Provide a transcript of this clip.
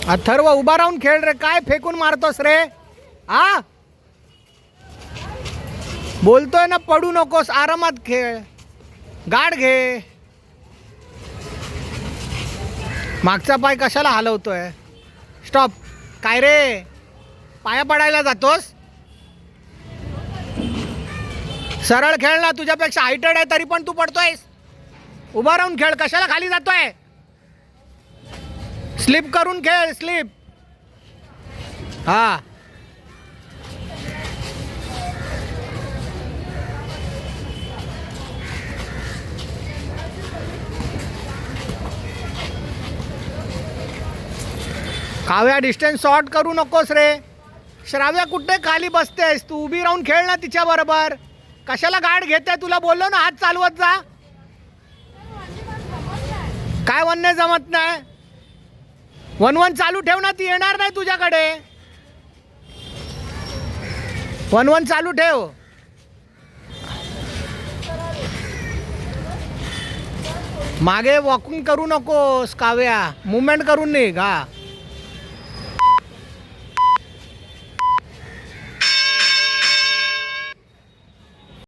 अथर्व उभा राहून खेळ रे, काय फेकून मारतोस रे? आ बोलतोय ना, पडू नकोस, आरामात खेळ, गाड घे. मागचा पाय कशाला हलवतोय? स्टॉप. काय रे, पाया पडायला जातोस? सरळ खेळ ना, तुझ्यापेक्षा हायटेड आहे तरी पण तू पडतोयस. उभा राहून खेळ, कशाला खाली जातोय? स्लिप करून खेळ, स्लिप. हा काव्या, डिस्टन्स शॉर्ट करू नकोस रे. श्राव्या, कुठे खाली बसतेस तू? उभी राहून खेळ ना तिच्या बरोबर. कशाला गाड घेते? तुला बोललो ना, हात चालवत जा. काय वन्य जमत नाही? 1-1 चालू ठेव ना, ती येणार नाही तुझ्याकडे. 1-1 चालू ठेव. मागे वॉकिंग करू नकोस काव्या, मुवमेंट करून निघ. हा